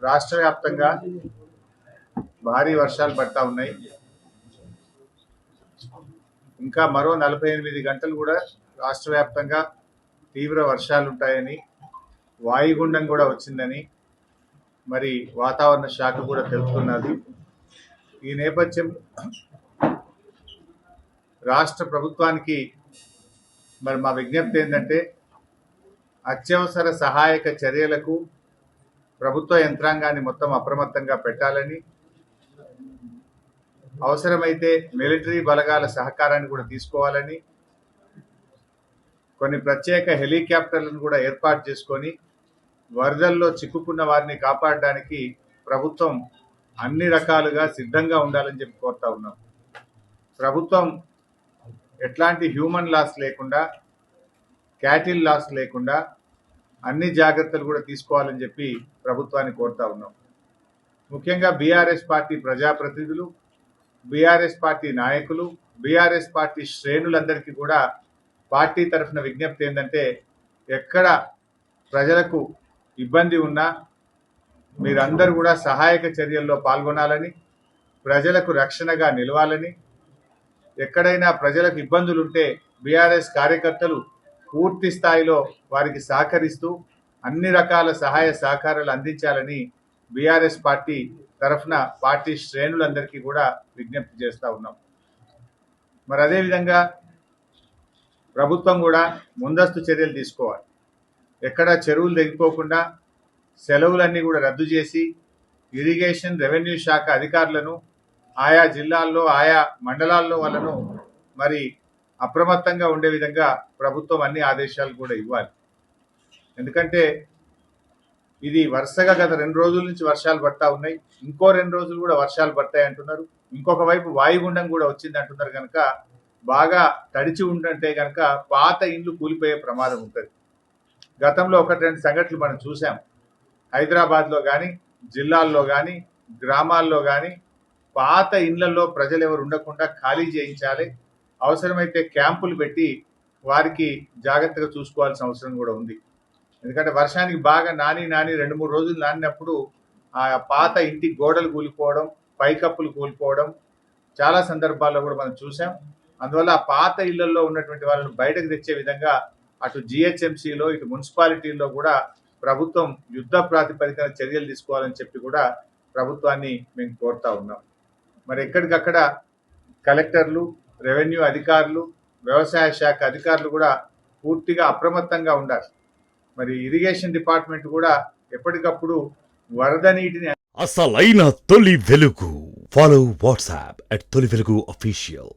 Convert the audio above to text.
రాష్ట్ర వ్యాప్తంగా భారీ వర్షాలు పడతా ఉన్నాయి. ఇంకా మరో 48 గంటలు కూడా రాష్ట్ర వ్యాప్తంగా తీవ్ర వర్షాలు ఉంటాయని, వాయుగుండం కూడా వచ్చిందని మరి వాతావరణ శాఖ కూడా తెలుపుతున్నది. ఈ నేపథ్యం రాష్ట్ర ప్రభుత్వానికి మరి మా విజ్ఞప్తి ఏంటంటే, అత్యవసర సహాయక చర్యలకు ప్రభుత్వ యంత్రాంగాన్ని మొత్తం అప్రమత్తంగా పెట్టాలని, అవసరమైతే మిలిటరీ బలగాల సహకారాన్ని కూడా తీసుకోవాలని, కొన్ని ప్రత్యేక హెలికాప్టర్లను కూడా ఏర్పాటు చేసుకొని వరదల్లో చిక్కుకున్న వారిని కాపాడడానికి ప్రభుత్వం అన్ని రకాలుగా సిద్ధంగా ఉండాలని చెప్పి కోరుతా ఉన్నాం. ప్రభుత్వం ఎట్లాంటి హ్యూమన్ లాస్ లేకుండా, క్యాటిల్ లాస్ లేకుండా అన్ని జాగ్రత్తలు కూడా తీసుకోవాలని చెప్పి ప్రభుత్వాన్ని కోరుతా ఉన్నాం. ముఖ్యంగా బీఆర్ఎస్ పార్టీ ప్రజాప్రతినిధులు, బీఆర్ఎస్ పార్టీ నాయకులు, బీఆర్ఎస్ పార్టీ శ్రేణులందరికీ కూడా పార్టీ తరఫున విజ్ఞప్తి ఏంటంటే, ఎక్కడ ప్రజలకు ఇబ్బంది ఉన్నా మీరందరూ కూడా సహాయక చర్యల్లో పాల్గొనాలని, ప్రజలకు రక్షణగా నిలవాలని, ఎక్కడైనా ప్రజలకు ఇబ్బందులు ఉంటే బీఆర్ఎస్ కార్యకర్తలు పూర్తి స్థాయిలో వారికి సహకరిస్తూ అన్ని రకాల సహాయ సహకారాలు అందించాలని బీఆర్ఎస్ పార్టీ తరఫున పార్టీ శ్రేణులందరికీ కూడా విజ్ఞప్తి చేస్తూ ఉన్నాం. మరి అదేవిధంగా ప్రభుత్వం కూడా ముందస్తు చర్యలు తీసుకోవాలి. ఎక్కడ చెరువులు తెగిపోకుండా సెలవులన్నీ కూడా రద్దు చేసి ఇరిగేషన్, రెవెన్యూ శాఖ అధికారులను ఆయా జిల్లాల్లో, ఆయా మండలాల్లో వాళ్ళను మరి అప్రమత్తంగా ఉండే విధంగా ప్రభుత్వం అన్ని ఆదేశాలు కూడా ఇవ్వాలి. ఎందుకంటే ఇది వరుసగా గత 2 రోజుల నుంచి వర్షాలు పడతా ఉన్నాయి. ఇంకో 2 రోజులు కూడా వర్షాలు పడతాయి అంటున్నారు. ఇంకొక వైపు వాయుగుండం కూడా వచ్చింది అంటున్నారు. కనుక బాగా తడిచి ఉంటే కనుక పాత ఇండ్లు కూలిపోయే ప్రమాదం ఉంటుంది. గతంలో 1-2 సంఘటనలు మనం చూసాం. హైదరాబాద్లో కానీ, జిల్లాల్లో కానీ, గ్రామాల్లో కానీ పాత ఇండ్లలో ప్రజలు ఎవరు ఉండకుండా ఖాళీ చేయించాలి. అవసరమైతే క్యాంపులు పెట్టి వారికి జాగ్రత్తగా చూసుకోవాల్సిన అవసరం కూడా ఉంది. ఎందుకంటే వర్షానికి బాగా నాని 2-3 రోజులు నానినప్పుడు ఆ పాత ఇంటి గోడలు కూలిపోవడం, పైకప్పులు కూలిపోవడం చాలా సందర్భాల్లో కూడా మనం చూసాం. అందువల్ల ఆ పాత ఇళ్లలో ఉన్నటువంటి వాళ్ళని బయటకు తెచ్చే విధంగా అటు జిహెచ్ఎంసీలో, ఇటు మున్సిపాలిటీల్లో కూడా ప్రభుత్వం యుద్ధ ప్రాతిపదికన చర్యలు తీసుకోవాలని చెప్పి కూడా ప్రభుత్వాన్ని మేము కోరుతా ఉన్నాం. మరి ఎక్కడికక్కడ కలెక్టర్లు, రెవెన్యూ అధికారులు, వ్యవసాయ శాఖ అధికారులు కూడా పూర్తిగా అప్రమత్తంగా ఉండాలి. మరి ఇరిగేషన్ డిపార్ట్మెంట్ కూడా ఎప్పటికప్పుడు వరద నీటిని అసలైన తొలి వెలుగు. ఫాలో వాట్సాప్ @తొలి వెలుగు official.